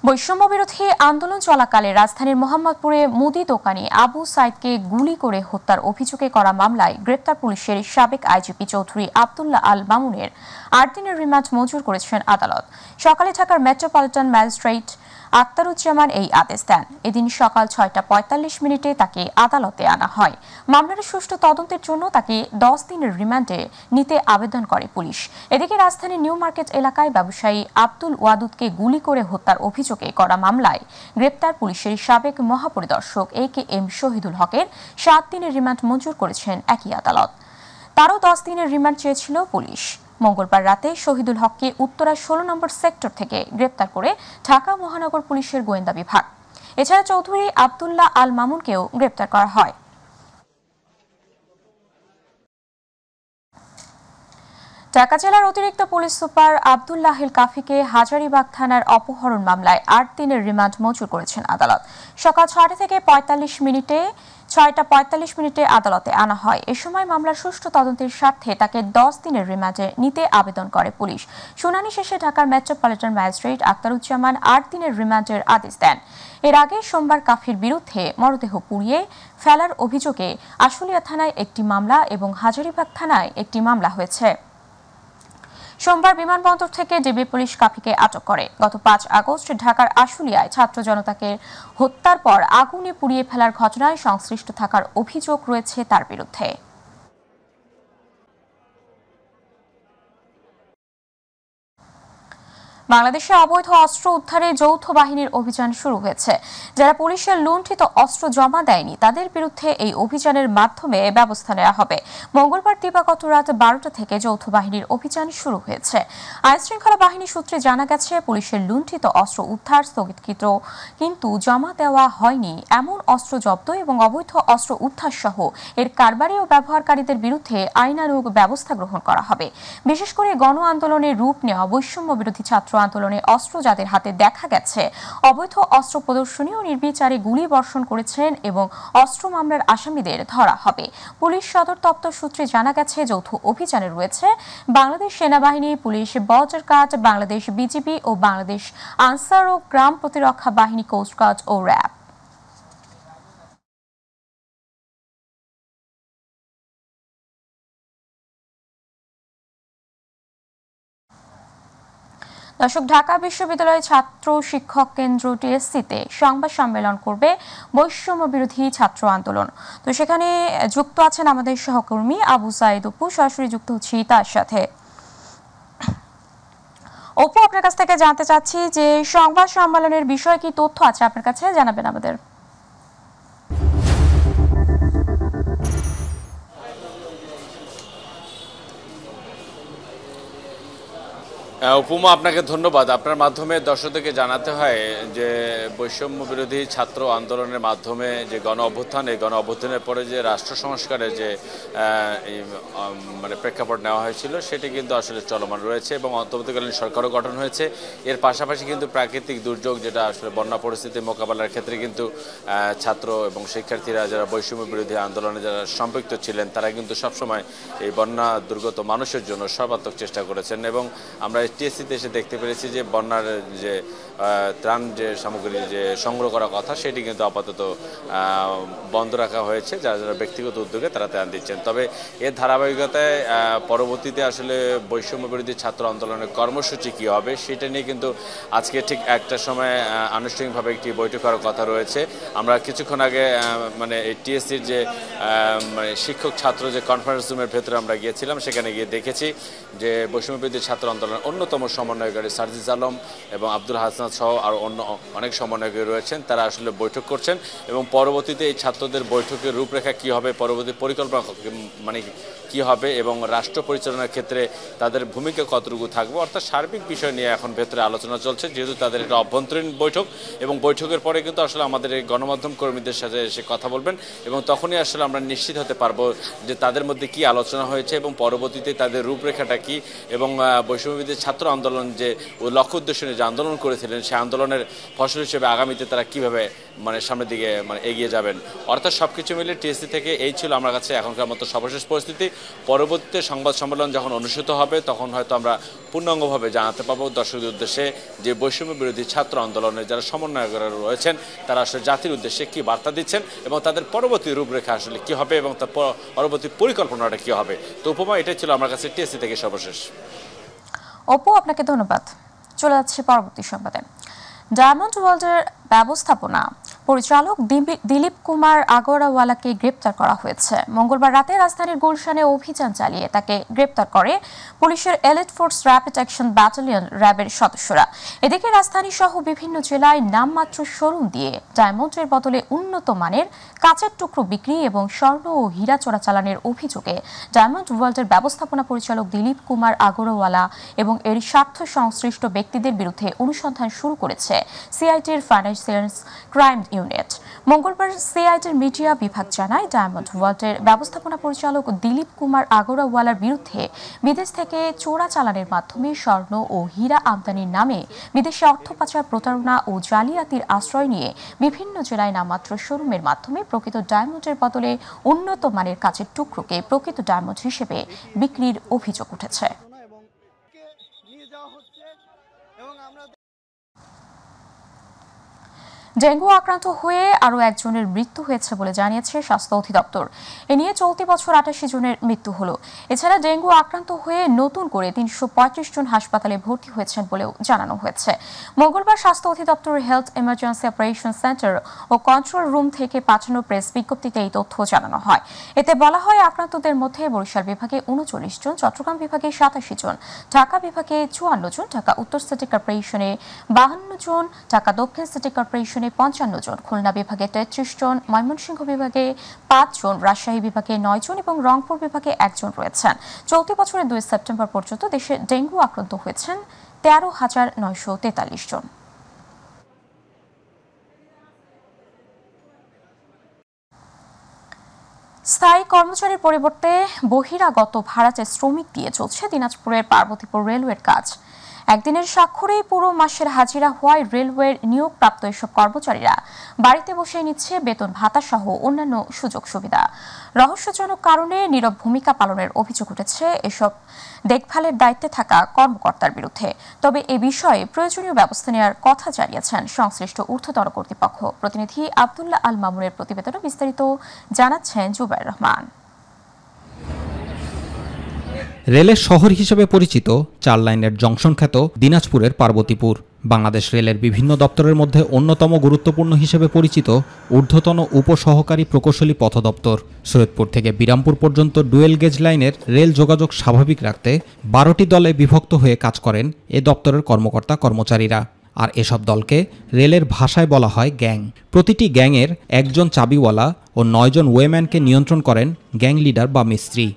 বৈষম্য বিরোধী আন্দোলন চলাকালে রাজধানীর মোহাম্মদপুরে মুদি দোকানি আবু সাইদকে গুলি করে হত্যার অভিযোগে করা মামলায় গ্রেপ্তার পুলিশের সাবেক আইজিপি চৌধুরী আব্দুল্লাহ আল মামুনের ৮ দিনের রিমান্ড মঞ্জুর করেছেন আদালত। সকালে ঢাকার মেট্রোপলিটন ম্যাজিস্ট্রেট আখতারুজ্জামান এই আদেশ দেন। এদিন সকাল ৬টা৪৫ তাকে আদালতে আনা হয়। মামলার সুষ্ঠু তদন্তের জন্য তাকে ১০ দিনের রিমান্ডে নিতে আবেদন করে পুলিশ। এদিকে রাজধানীর নিউ মার্কেট এলাকায় ব্যবসায়ী আব্দুল ওয়াদুদকে গুলি করে হত্যার অভিযোগে করা মামলায় গ্রেপ্তার পুলিশের সাবেক মহাপরিদর্শক AKM শহীদুল হকের ৭ দিনের রিমান্ড মঞ্জুর করেছেন একই আদালত। তারও ১০ দিনের রিমান্ড চেয়েছিল পুলিশ। মঙ্গলবার রাতে শহীদুল হককে উত্তরা ১৬ নম্বর সেক্টর থেকে গ্রেপ্তার করে ঢাকা মহানগর পুলিশের গোয়েন্দা বিভাগ। এছাড়া চৌধুরী আব্দুল্লাহ আল মামুনকেও গ্রেপ্তার করা হয়। ঢাকা জেলার অতিরিক্ত পুলিশ সুপার আব্দুল্লাহিল কাফিকে হাজারীবাগ থানার অপহরণ মামলায় ৮ দিনের রিমান্ড মঞ্জুর করেছেন আদালত। সকাল ৬টা থেকে ৬টা৪৫ আদালতে আনা হয়। এ সময় মামলার সুষ্ঠু তদন্তের স্বার্থে তাকে ১০ দিনের রিমান্ডে নিতে আবেদন করে পুলিশ। শুনানি শেষে ঢাকার মেট্রোপলিটন ম্যাজিস্ট্রেট আখতারুজ্জামান ৮ দিনের রিমান্ডের আদেশ দেন। এর আগে সোমবার কাফির বিরুদ্ধে মরদেহ পুড়িয়ে ফেলার অভিযোগে আশুলিয়া থানায় একটি মামলা এবং হাজারীবাগ থানায় একটি মামলা হয়েছে। সোমবার বিমানবন্দর থেকে ডিবি পুলিশ কাফিকে আটক করে। গত ৫ আগস্ট ঢাকার আশুলিয়ায় ছাত্র জনতাকে হত্যার পর আগুনে পুড়িয়ে ফেলার ঘটনায় সংশ্লিষ্ট থাকার অভিযোগ রয়েছে তার বিরুদ্ধে। বাংলাদেশে অবৈধ অস্ত্র উদ্ধারে যৌথ বাহিনীর অভিযান শুরু হয়েছে। যারা পুলিশের লুণ্ঠিত অস্ত্র জমা দেয়নি তাদের বিরুদ্ধে এই অভিযানের মাধ্যমে ব্যবস্থা নেওয়া হবে। মঙ্গলবার দিবাগত রাত ১২টা থেকে যৌথ বাহিনীর অভিযান শুরু হয়েছে। আইনশৃঙ্খলা বাহিনী সূত্রে জানা গেছে, পুলিশের লুণ্ঠিত অস্ত্র উদ্ধার, স্থগিতকৃত কিন্তু জমা দেওয়া হয়নি এমন অস্ত্র জব্দ এবং অবৈধ অস্ত্র উদ্ধার সহ এর কারবারি ও ব্যবহারকারীদের বিরুদ্ধে আইনানুগ ব্যবস্থা গ্রহণ করা হবে। বিশেষ করে গণ আন্দোলনের রূপ নেওয়া বৈষম্য বিরোধী ছাত্র আন্দোলনে অস্ত্র যাদের হাতে দেখা গেছে, অবৈধ অস্ত্র প্রদর্শনী ও নির্বিচারে গুলি বর্ষণ করেছেন এবং অস্ত্র মামলার আসামিদের ধরা হবে। পুলিশ সদর দপ্তর সূত্রে জানা গেছে, যৌথ অভিযানে রয়েছে বাংলাদেশ সেনাবাহিনী, পুলিশ, বর্ডার গার্ড, বাংলাদেশ বিজিবি ও বাংলাদেশ আনসার ও গ্রাম প্রতিরক্ষা বাহিনী, কোস্টগার্ড ও র্যাব। দর্শক, ঢাকা বিশ্ববিদ্যালয়ের ছাত্র শিক্ষক কেন্দ্র TSC-তে সংবাদ সম্মেলন করবে বৈষম্য বিরোধী ছাত্র আন্দোলন। তো সেখানে যুক্ত আছেন আমাদের সহকর্মী আবু সাইদ অপু, সরাসরি যুক্ত হচ্ছি তার সাথে। অপু, আপনার কাছ থেকে জানতে চাচ্ছি যে সংবাদ সম্মেলনের বিষয়ে কি তথ্য আছে আপনার কাছে, জানাবেন আমাদের। উপমা, আপনাকে ধন্যবাদ। আপনার মাধ্যমে দর্শকদেরকে জানাতে হয় যে বৈষম্য বিরোধী ছাত্র আন্দোলনের মাধ্যমে যে গণ অভ্যুত্থান, এই গণ অভ্যুত্থানের পরে যে রাষ্ট্র সংস্কারের যে মানে প্রেক্ষাপট নেওয়া হয়েছিল সেটি কিন্তু আসলে চলমান রয়েছে এবং অন্তর্বর্তীকালীন সরকারও গঠন হয়েছে। এর পাশাপাশি কিন্তু প্রাকৃতিক দুর্যোগ, যেটা আসলে বন্যা পরিস্থিতি মোকাবেলার ক্ষেত্রে কিন্তু ছাত্র এবং শিক্ষার্থীরা যারা বৈষম্য বিরোধী আন্দোলনে যারা সম্পৃক্ত ছিলেন তারা কিন্তু সবসময় এই বন্যা দুর্গত মানুষের জন্য সর্বাত্মক চেষ্টা করেছেন। এবং আমরা TSC-তে এসে দেখতে পেরেছি যে বন্যার যে ত্রাণ যে সামগ্রী যে সংগ্রহ করার কথা সেটি কিন্তু আপাতত বন্ধ রাখা হয়েছে। যারা যারা ব্যক্তিগত উদ্যোগে তারা ত্রাণ দিচ্ছেন। তবে এর ধারাবাহিকতায় পরবর্তীতে আসলে বৈষম্য বিরোধী ছাত্র আন্দোলনের কর্মসূচি কী হবে সেটা নিয়ে কিন্তু আজকে ঠিক একটা সময় আনুষ্ঠানিকভাবে একটি বৈঠক করার কথা রয়েছে। আমরা কিছুক্ষণ আগে মানে এই TSC-র যে মানে শিক্ষক ছাত্র যে কনফারেন্স রুমের ভেতরে আমরা গিয়েছিলাম, সেখানে গিয়ে দেখেছি যে বৈষম্য বিরোধী ছাত্র আন্দোলনের অন্যতম সমন্বয়কারী সার্জিস আলম এবং আব্দুল হাসান সহ আর অন্য অনেক সমন্বয়কারী রয়েছেন। তারা আসলে বৈঠক করছেন এবং পরবর্তীতে এই ছাত্রদের বৈঠকের রূপরেখা কী হবে, পরবর্তী পরিকল্পনা মানে কী হবে এবং রাষ্ট্র পরিচালনার ক্ষেত্রে তাদের ভূমিকা কতটুকু থাকবে, অর্থাৎ সার্বিক বিষয় নিয়ে এখন ভেতরে আলোচনা চলছে। যেহেতু তাদের একটা অভ্যন্তরীণ বৈঠক এবং বৈঠকের পরে কিন্তু আসলে আমাদের এই গণমাধ্যম কর্মীদের সাথে এসে কথা বলবেন এবং তখনই আসলে আমরা নিশ্চিত হতে পারবো যে তাদের মধ্যে কী আলোচনা হয়েছে এবং পরবর্তীতে তাদের রূপরেখাটা কী এবং বৈষম্যবিরোধী ছাত্র আন্দোলন যে লক্ষ্য উদ্দেশ্য নিয়ে যে আন্দোলন করেছিলেন সেই আন্দোলনের ফসল হিসেবে আগামীতে তারা কিভাবে মানে সামনের দিকে মানে এগিয়ে যাবেন। অর্থাৎ সবকিছু মিলে TSC থেকে এই ছিল আমার কাছে এখনকার মতো সর্বশেষ পরিস্থিতি। পরবর্তীতে সংবাদ সম্মেলন যখন অনুষ্ঠিত হবে তখন হয়তো আমরা পূর্ণাঙ্গভাবে জানাতে পারবো দর্শকদের উদ্দেশ্যে যে বৈষম্য বিরোধী ছাত্র আন্দোলনের যারা সমন্বয়করা রয়েছেন তারা আসলে জাতির উদ্দেশ্যে কি বার্তা দিচ্ছেন এবং তাদের পরবর্তী রূপরেখা আসলে কি হবে এবং তার পরবর্তী পরিকল্পনাটা কি হবে। তো উপমা, এটাই ছিল আমার কাছে টিএসসি থেকে সর্বশেষ। অপু, আপনাকে ধন্যবাদ। চলে যাচ্ছে পরবর্তী সংবাদে। ডায়মন্ড ওয়ার্ল্ডের ব্যবস্থাপনা পরিচালক দিলীপ কুমার আগরওয়ালাকে গ্রেপ্তার করা হয়েছে। মঙ্গলবার রাতে রাজধানীর গুলশানে অভিযান চালিয়ে তাকে গ্রেপ্তার করে পুলিশের elite force rapid action battalion র্যাবের সদস্যরা। এদিকে রাজধানী সহ বিভিন্ন জেলায় নামমাত্র শোরুম দিয়ে ডায়মন্ডের বদলে উন্নত মানের কাঁচের টুকরো বিক্রি এবং স্বর্ণ ও হীরা চোরাচালানের অভিযোগে ডায়মন্ড ওয়ার্ল্ডের ব্যবস্থাপনা পরিচালক দিলীপ কুমার আগরওয়ালা এবং এর স্বার্থ সংশ্লিষ্ট ব্যক্তিদের বিরুদ্ধে অনুসন্ধান শুরু করেছে সিআইটির ফাইন্যান্সিয়াল ক্রাইম ইউনিট। মঙ্গলবার সিআইটির মিডিয়া বিভাগ জানায়, ডায়মন্ড ওয়ার্ল্ডের ব্যবস্থাপনা পরিচালক দিলীপ কুমার আগরওয়ালার বিরুদ্ধে বিদেশ থেকে চোরাচালানের মাধ্যমে স্বর্ণ ও হীরা আমদানির নামে বিদেশে অর্থ পাচার, প্রতারণা ও জালিয়াতির আশ্রয় নিয়ে বিভিন্ন জেলায় নামমাত্র শোরুমের মাধ্যমে প্রকৃত ডায়মন্ডের বদলে উন্নত মানের কাচের টুকরোকে প্রকৃত ডায়মন্ড হিসেবে বিক্রির অভিযোগ উঠেছে। ডেঙ্গু আক্রান্ত হয়ে আরও একজনের মৃত্যু হয়েছে বলে জানিয়েছে স্বাস্থ্য অধিদপ্তর। এ নিয়ে চলতি বছর ৮৮ জনের মৃত্যু হলো। এছাড়া ডেঙ্গু আক্রান্ত হয়ে নতুন করে ৩৩৫ জন হাসপাতালে ভর্তি হয়েছেন বলেও জানানো হয়েছে। মঙ্গলবার স্বাস্থ্য অধিদপ্তরের হেলথ ইমার্জেন্সি অপারেশন সেন্টার ও কন্ট্রোল রুম থেকে পাঠানো প্রেস বিজ্ঞপ্তিতে এই তথ্য জানানো হয়। এতে বলা হয়, আক্রান্তদের মধ্যে বরিশাল বিভাগে ৩৯ জন, চট্টগ্রাম বিভাগে ৮৭ জন, ঢাকা বিভাগে ৫৪ জন, ঢাকা উত্তর সিটি কর্পোরেশনে ৫২ জন, ঢাকা দক্ষিণ সিটি কর্পোরেশনে ৫৫ জন, খুলনা বিভাগে ৩৩ জন, ময়মনসিংহ বিভাগে ৫ জন, রাজশাহী বিভাগে ৯ জন এবং রংপুর বিভাগে ১ জন রয়েছেন। চলতি বছরের ২ সেপ্টেম্বর পর্যন্ত দেশে ডেঙ্গু আক্রান্ত হয়েছেন ১৩,৯৪৩ জন। স্থায়ী কর্মচারীর পরিবর্তে বহিরাগত ভাড়াটে শ্রমিক দিয়ে চলছে দিনাজপুরের পার্বতীপুর রেলওয়ের কাজ। একদিনের স্বাক্ষরেই পুরো মাসের হাজিরা হওয়ায় রেলওয়ের নিয়োগপ্রাপ্ত এসব কর্মচারীরা বাড়িতে বসে নিচ্ছে বেতন ভাতা সহ অন্যান্য সুযোগ সুবিধা। রহস্যজনক কারণে নীরব ভূমিকা পালনের অভিযোগ উঠেছে এসব দেখভালের দায়িত্বে থাকা কর্মকর্তার বিরুদ্ধে। তবে এ বিষয়ে প্রয়োজনীয় ব্যবস্থা নেওয়ার কথা জানিয়েছেন সংশ্লিষ্ট ঊর্ধ্বতন কর্তৃপক্ষ। প্রতিনিধি আব্দুল্লাহ আল মামুনের প্রতিবেদনে বিস্তারিত জানাচ্ছেন জুবাইর রহমান। রেলের শহর হিসেবে পরিচিত ৪ লাইনের জংশন খ্যাত দিনাজপুরের পার্বতীপুর বাংলাদেশ রেলের বিভিন্ন দপ্তরের মধ্যে অন্যতম গুরুত্বপূর্ণ হিসেবে পরিচিত ঊর্ধ্বতন উপসহকারী প্রকৌশলী পথ দপ্তর। সৈয়দপুর থেকে বিরামপুর পর্যন্ত ডুয়েল গেজ লাইনের রেল যোগাযোগ স্বাভাবিক রাখতে ১২টি দলে বিভক্ত হয়ে কাজ করেন এ দপ্তরের কর্মকর্তা কর্মচারীরা। আর এসব দলকে রেলের ভাষায় বলা হয় গ্যাং। প্রতিটি গ্যাংয়ের একজন চাবিওয়ালা ও ৯ জন ওয়েম্যানকে নিয়ন্ত্রণ করেন গ্যাং লিডার বা মিস্ত্রি।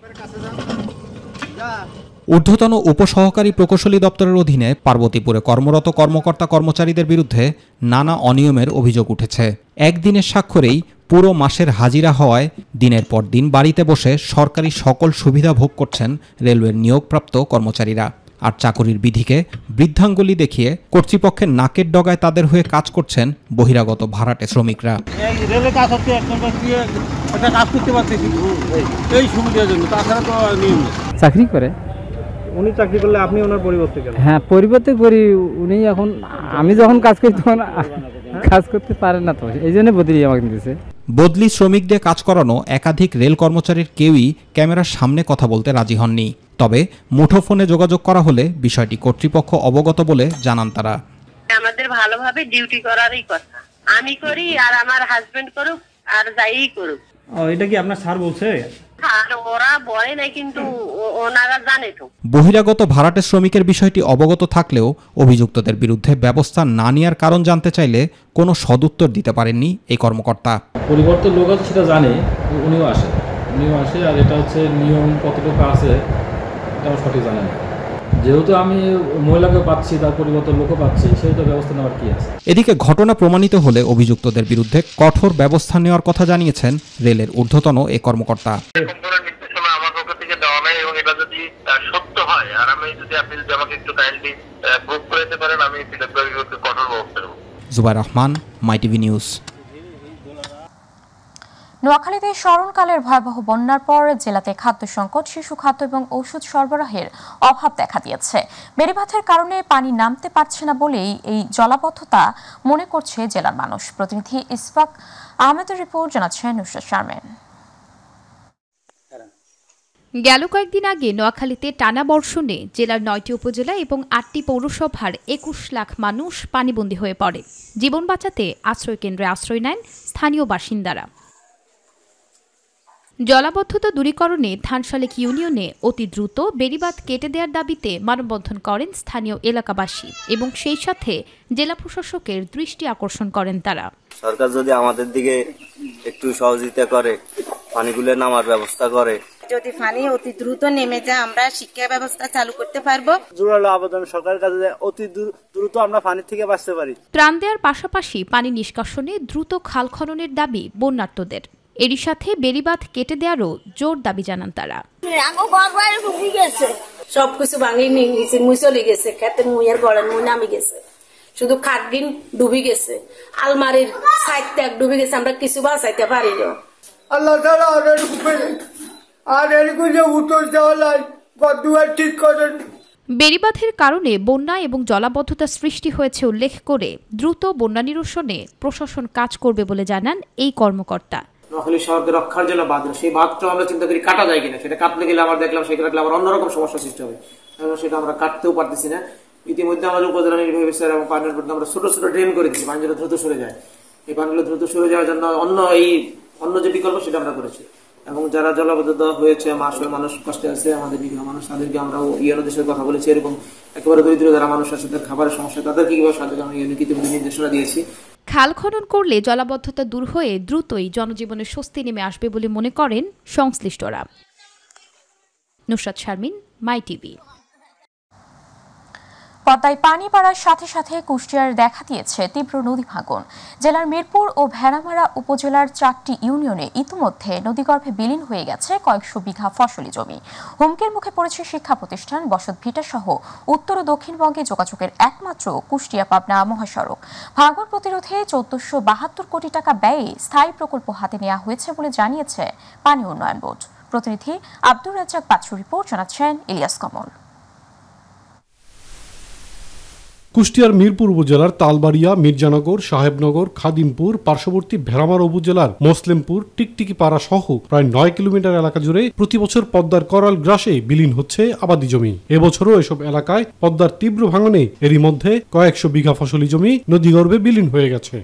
ঊর্ধ্বতন উপসহকারী প্রকৌশলী দপ্তরের অধীনে পার্বতীপুরে কর্মরত কর্মকর্তা কর্মচারীদের বিরুদ্ধে নানা অনিয়মের অভিযোগ উঠেছে। একদিনের স্বাক্ষরেই পুরো মাসের হাজিরা হওয়ায় দিনের পর দিন বাড়িতে বসে সরকারি সকল সুবিধা ভোগ করছেন রেলওয়ের নিয়োগপ্রাপ্ত কর্মচারীরা। আর চাকরির বিধিকে বৃদ্ধাঙ্গুলি দেখিয়ে কর্তৃপক্ষের নাকের ডগায় তাদের হয়ে কাজ করছেন বহিরাগত ভাড়াটে শ্রমিকরা। চাকরি করে উনি চাকরি করলে আপনি ওনার পরিবর্তে কেন? হ্যাঁ, পরিবর্তে করি। উনি এখন আমি যখন কাজ করি তখন কাজ করতে পারেন না, তো এই জন্য বদলি আমাকে দিয়েছে। বদলি শ্রমিক দিয়ে কাজ করানো একাধিক রেল কর্মচারীর কেউই ক্যামেরার সামনে কথা বলতে রাজি হননি। তবে মুঠোফোনে যোগাযোগ করা হলে বিষয়টি কর্তৃপক্ষ অবগত বলে জানান তারা। আমাদের ভালোভাবে ডিউটি করারই কথা, আমি করি আর আমার হাজবেন্ড করুক আর যাই করুক। এটা কি আপনার স্যার বলছে? আর ওরা বলে না, কিন্তু ওনারা জানে তো। বহিরাগত ভাড়াটে শ্রমিকের বিষয়টি অবগত থাকলেও অভিযুক্তদের বিরুদ্ধে ব্যবস্থা না নেওয়ার কারণ জানতে চাইলে কোনো সদুত্তর দিতে পারেননি এই কর্মকর্তা। পরিবর্তন লোক আছে সেটা জানে, উনিও আসে আর এটা হচ্ছে নিয়ম কতটুকু আছে এটাও সঠিক জানে না। যেহেতু আমি মহিলাকে পাচ্ছি, তার পরিবর্তন লোকও পাচ্ছি, সেহেতু ব্যবস্থা নেওয়ার কি আছে। এদিকে ঘটনা প্রমাণিত হলে অভিযুক্তদের বিরুদ্ধে কঠোর ব্যবস্থা নেওয়ার কথা জানিয়েছেন রেলের ঊর্ধ্বতন এ কর্মকর্তা। আমার পক্ষ থেকে দেওয়া নাই এবং এটা যদি সত্য হয় আর আপনি যদি আমাকে একটু কাইন্ডলি প্রুভ করে দিতে পারেন, আমি কঠোর ব্যবস্থা নেব। জুবাইর রহমান, মাই টিভি নিউজ। নোয়াখালীতে স্মরণকালের ভয়াবহ বন্যার পর জেলাতে খাদ্য সংকট, শিশু খাদ্য এবং ওষুধ সরবরাহের অভাব দেখা দিয়েছে। বেড়িবাঁধের কারণে পানি নামতে পারছে না বলেই এই জলাবদ্ধতা মনে করছে জেলার মানুষ। প্রতিনিধি ইসফাক আহমেদের রিপোর্ট জানাচ্ছেন নুসরাত শারমিন। গেল কয়েকদিন আগে নোয়াখালীতে টানা বর্ষণে জেলার ৯টি উপজেলা এবং ৮টি পৌরসভার ২১ লাখ মানুষ পানিবন্দী হয়ে পড়ে। জীবন বাঁচাতে আশ্রয় কেন্দ্রে আশ্রয় নেন স্থানীয় বাসিন্দারা। জলাবদ্ধতা দূরীকরণে ধানশালেক ইউনিয়নে অতি দ্রুত বেড়িবাঁধ কেটে দেওয়ার দাবিতে মানববন্ধন করেন স্থানীয় এলাকাবাসী এবং সেই সাথে জেলা প্রশাসকের দৃষ্টি আকর্ষণ করেন তারা। সরকার যদি আমাদের দিকে একটু সহযোগিতা করে, পানিগুলো নামার ব্যবস্থা করে, যদি পানি অতি দ্রুত নেমে যায় আমরা শিক্ষা ব্যবস্থা চালু করতে পারবো। জোরালো আবেদন সরকারের কাছে অতি দ্রুত আমরা পানি থেকে বাঁচতে পারি। ত্রাণ দেওয়ার পাশাপাশি পানি নিষ্কাশনে দ্রুত খাল খননের দাবি বন্যার্তদের। এরই সাথে বেড়িবাঁধ কেটে দেওয়ারও জোর দাবি জানান তারা। সবকিছু ভাঙি নিয়ে গেছে, মুই চলে গেছে, খেতের মুইয়ের গড়ের মুই নামি গেছে, শুধু খাটগিন ডুবি গেছে, আলমারির সাইড ট্যাগ ডুবি গেছে, আমরা কিছু বাঁচাইতে পারি না। আল্লাহ তাআলা আর এরগুলো উত্তর দেওয়ালাই গদুয়ার ঠিক করেন। বেড়িবাঁধের কারণে বন্যা এবং জলাবদ্ধতা সৃষ্টি হয়েছে উল্লেখ করে দ্রুত বন্যা নিরসনে প্রশাসন কাজ করবে বলে জানান এই কর্মকর্তা। নোয়াখালী শহরকে রক্ষার জন্য বাঁধ, সেই বাঁধটা আমরা চিন্তা করি কাটা যায় কিনা, সেটা কাটতে গেলে আবার দেখলাম সেটা আবার অন্যরকম সমস্যা সৃষ্টি হবে, সেটা আমরা কাটতেও পারতেছি না। ইতিমধ্যে আমাদের উপজেলা নির্বাহী অফিসার এবং পানির উপর আমরা ছোট ছোট ড্রেন করে দিচ্ছি, পানিগুলো দ্রুত সরে যায়। এই পানিগুলো দ্রুত সরে যাওয়ার জন্য অন্য যে বিকল্প সেটা আমরা করেছি। এবং যারা জলাবদ্ধতা হয়েছে, মানুষ কষ্টে আছে, আমাদের বিঘা মানুষ, তাদেরকে আমরা ইউএনও দেশের কথা বলেছি। এরকম একেবারে দরিদ্র যারা মানুষ আছে, তাদের খাবারের সমস্যা, তাদেরকে কিভাবে সাহায্য আমরা ইউএনও ইতিমধ্যে নির্দেশনা দিয়েছি। খাল খনন করলে জলাবদ্ধতা দূর হয়ে দ্রুতই জনজীবনে স্বস্তি নেমে আসবে বলে মনে করেন সংশ্লিষ্টরা। নুসরাত শারমিন, মাই টিভি। পদ্মায় পানি বাড়ার সাথে সাথে কুষ্টিয়ার দেখা দিয়েছে তীব্র নদী ভাঙন। জেলার মিরপুর ও ভেড়ামারা উপজেলার 4টি ইউনিয়নে ইতিমধ্যে নদীগর্ভে বিলীন হয়ে গেছে কয়েকশো বিঘা ফসলি জমি। হুমকির মুখে পড়েছে শিক্ষা প্রতিষ্ঠান, বসতভিটা সহ উত্তর ও দক্ষিণবঙ্গে যোগাযোগের একমাত্র কুষ্টিয়া পাবনা মহাসড়ক। ভাঙন প্রতিরোধে 1472 কোটি টাকা ব্যয়ে স্থায়ী প্রকল্প হাতে নেওয়া হয়েছে বলে জানিয়েছে পানি উন্নয়ন বোর্ড। প্রতিনিধি আব্দুর রাজ্জাক বাচ্চুর রিপোর্ট জানাচ্ছেন ইলিয়াস কমল। কুষ্টিয়ার মিরপুর উপজেলার তালবাড়িয়া, মির্জানগর, সাহেবনগর, খাদিমপুর, পার্শ্ববর্তী ভেড়ামারা উপজেলার মোসলেমপুর, টিকটিকিপাড়া সহ প্রায় 9 কিলোমিটার এলাকা জুড়ে প্রতি বছর পদ্মার করাল গ্রাসে বিলীন হচ্ছে আবাদি জমি। এবছরও এসব এলাকায় পদ্মার তীব্র ভাঙনে এরই মধ্যে কয়েকশো বিঘা ফসলি জমি নদীগর্ভে বিলীন হয়ে গেছে।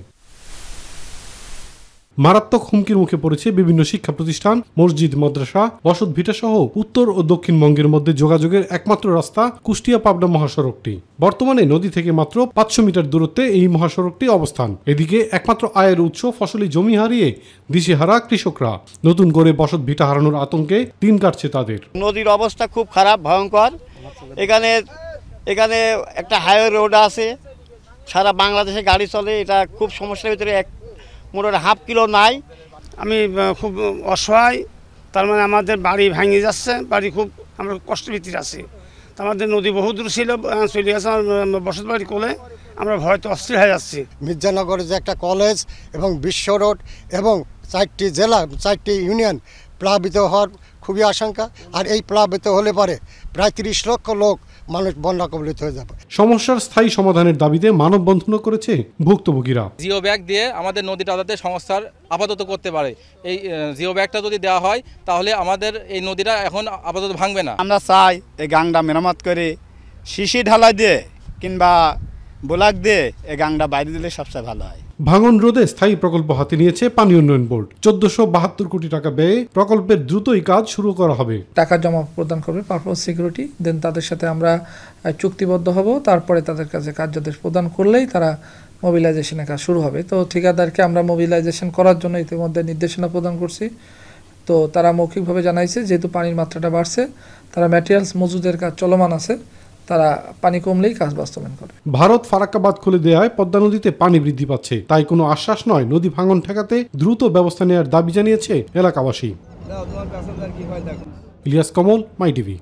মারাত্মক হুমকির মুখে পড়েছে বিভিন্ন শিক্ষা প্রতিষ্ঠান, মসজিদ, মাদ্রাসা, বসতভিটা সহ উত্তর ও দক্ষিণবঙ্গের মধ্যে যোগাযোগের একমাত্র রাস্তা কুষ্টিয়া পাবনা মহাসড়কটি। বর্তমানে নদী থেকে মাত্র 500 মিটার দূরত্বে এই মহাসড়কটি অবস্থান। এদিকে একমাত্র আয়ের উৎস ফসলি জমি হারিয়ে দিশেহারা কৃষকরা। নতুন করে বসতভিটা হারানোর আতঙ্কে দিন কাটছে তাদের। নদীর অবস্থা খুব খারাপ, ভয়ঙ্কর। এখানে একটা হাইওয়ে রোড আছে, সারা বাংলাদেশে গাড়ি চলে। এটা খুব সমস্যার ভিতরে, মোট 1/2 কিলো নাই। আমি খুব অসহায়, তার মানে আমাদের বাড়ি ভেঙে যাচ্ছে, বাড়ি খুব আমরা কষ্টের ভিতরে আছি। আমাদের নদী বহু দূর ছিল, চলে গেছে আমার বসত বাড়ি কোলে, আমরা ভয়তে অস্থির হয়ে যাচ্ছি। মির্জানগরে যে একটা কলেজ এবং বিশ্ব রোড এবং 4টি জেলা, 4টি ইউনিয়ন প্লাবিত হওয়ার খুবই আশঙ্কা। আর এই প্লাবিত হলে পরে প্রায় 30 লক্ষ লোক মানুষ বন্যা কবলিত হয়ে যাবে। সমস্যার স্থায়ী সমাধানের দাবিতে মানববন্ধন করেছে ভুক্তভোগীরা। জিও ব্যাগ দিয়ে আমাদের নদীটা যাতে সংস্কার আপাতত করতে পারে, এই জিও ব্যাগটা যদি দেওয়া হয় তাহলে আমাদের এই নদীটা এখন আপাতত ভাঙবে না। আমরা চাই এই গাংটা মেরামত করে শিশি ঢালাই দিয়ে কিংবা ব্লক দিয়ে এই গাংটা বাইরে দিলে সবচেয়ে ভালো হয়। ভাঙন রোধে স্থায়ী প্রকল্প হাতে নিয়েছে পানি উন্নয়ন বোর্ড। 1472 কোটি টাকা ব্যয়ে প্রকল্পের দ্রুতই কাজ শুরু করা হবে। টাকা জমা প্রদান করবে পারপোজ সিকিউরিটি, দেন তাদের সাথে আমরা চুক্তিবদ্ধ হব। তারপরে তাদের কাছে কার্যাদেশ প্রদান করলেই তারা মোবিলাইজেশনের কাজ শুরু হবে। তো ঠিকাদারকে আমরা মোবিলাইজেশন করার জন্য ইতিমধ্যে নির্দেশনা প্রদান করছি। তো তারা মৌখিকভাবে জানাইছে যেহেতু পানির মাত্রাটা বাড়ছে, তারা ম্যাটেরিয়ালস মজুদের কাজ চলমান আছে, তারা পানি কমলেই কাজ বাস্তবায়ন করে। ভারত ফারাক্কা বাঁধ খুলে দেওয়ায় পদ্মা নদীতে পানি বৃদ্ধি পাচ্ছে, তাই কোনো আশ্বাস নয়। নদী ভাঙন ঠেকাতে দ্রুত ব্যবস্থা নেওয়ার দাবি জানিয়েছে এলাকাবাসী। ইলিয়াস কমল, মাই টিভি।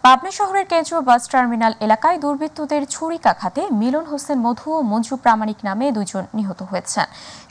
পাবনা শহরের কেন্দ্রীয় বাস টার্মিনাল এলাকায় দুর্বৃত্তদের ছুরিকাঘাতে মিলন হোসেন মধু ও মঞ্জু প্রামাণিক নামে দুইজন নিহত হয়েছেন।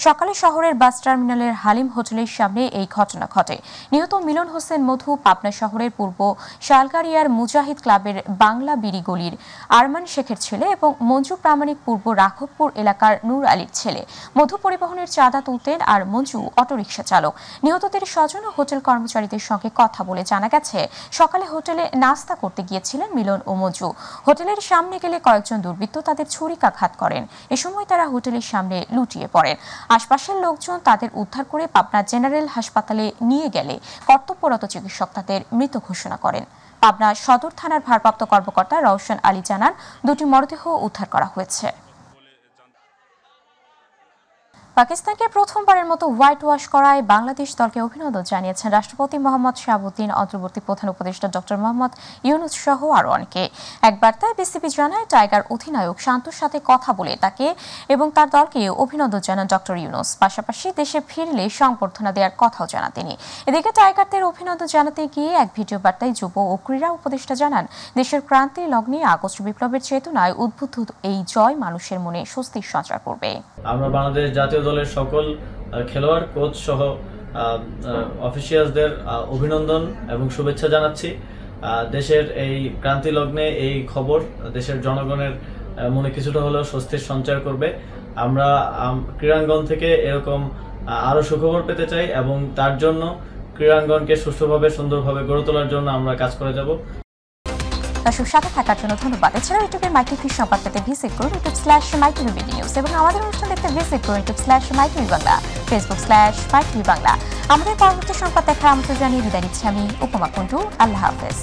সকালে শহরের বাস টার্মিনালের হালিম হোটেলের সামনে এই ঘটনা ঘটে। নিহত মিলন হোসেন মধু পাবনা শহরের পূর্ব শালগাড়িয়ার মুজাহিদ ক্লাবের বাংলা বিড়ি গলির আরমান শেখের ছেলে এবং মঞ্জু প্রামাণিক পূর্ব রাঘবপুর এলাকার নূর আলীর ছেলে। মধু পরিবহনের চাঁদা তুলতেন আর মঞ্জু অটোরিকশা চালক। নিহতদের স্বজন ও হোটেল কর্মচারীদের সঙ্গে কথা বলে জানা গেছে, সকালে হোটেলে নাস্তা করতে গিয়েছিলেন মিলন ও মঞ্জু। হোটেলের সামনে গেলে কয়েকজন দুর্বৃত্ত তাদের ছুরিকাঘাত করেন। এ সময় তারা হোটেলের সামনে লুটিয়ে পড়েন। আশপাশের লোকজন তাদের উদ্ধার করে পাবনা জেনারেল হাসপাতালে নিয়ে গেলে কর্তব্যরত চিকিৎসক তাদের মৃত ঘোষণা করেন। পাবনা সদর থানার ভারপ্রাপ্ত কর্মকর্তা রওশন আলী জানান, দুটি মরদেহ উদ্ধার করা হয়েছে। পাকিস্তানকে প্রথমবারের মতো হোয়াইট ওয়াশ করায় বাংলাদেশ দলকে অভিনন্দন জানিয়েছেন রাষ্ট্রপতি মোহাম্মদ শাহাবুদ্দিন, অন্তর্বর্তী প্রধান উপদেষ্টা ডক্টর মোহাম্মদ ইউনুস সহ আরও অনেকে। এক বার্তায় বিসিবি জানায়, টাইগার অধিনায়ক শান্তর সাথে কথা বলে তাকে এবং তার দলকে অভিনন্দন জানান ডক্টর ইউনুস। পাশাপাশি দেশে ফিরলে সংবর্ধনা দেওয়ার কথাও জানান তিনি। এদিকে টাইগারদের অভিনন্দন জানাতে গিয়ে এক ভিডিও বার্তায় যুব ও ক্রীড়া উপদেষ্টা জানান, দেশের ক্রান্তির লগ্নে আগস্ট বিপ্লবের চেতনায় উদ্বুদ্ধ এই জয় মানুষের মনে স্বস্তির সঞ্চার করবে। আমরা বাংলাদেশ জাতীয় দলের সকল খেলোয়াড়, কোচ সহ অফিসিয়ালসদের অভিনন্দন এবং শুভেচ্ছা জানাচ্ছি। দেশের এই ক্রান্তি লগ্নে এই খবর দেশের জনগণের মনে কিছুটা হলেও স্বস্তির সঞ্চার করবে। আমরা ক্রীড়াঙ্গন থেকে এরকম আরও সুখবর পেতে চাই এবং তার জন্য ক্রীড়াঙ্গনকে সুষ্ঠুভাবে সুন্দরভাবে গড়ে তোলার জন্য আমরা কাজ করে যাব। দর্শক, সাথে থাকার জন্য ধন্যবাদ। এছাড়াও ইউটিউবে মাই টিভি সংবাদ পেতে ভিজিট করুন youtube.com/mytvbd নিউজ এবং আমাদের অনুষ্ঠান দেখতে ভিজিট করুন youtube/mytvbangla, facebook/mytvbangla। আমাদের পরবর্তী সংবাদ দেখার আমন্ত্রণ জানিয়ে বিদায় নিচ্ছি আমি উপমা কুণ্ডু। আল্লাহ হাফেজ।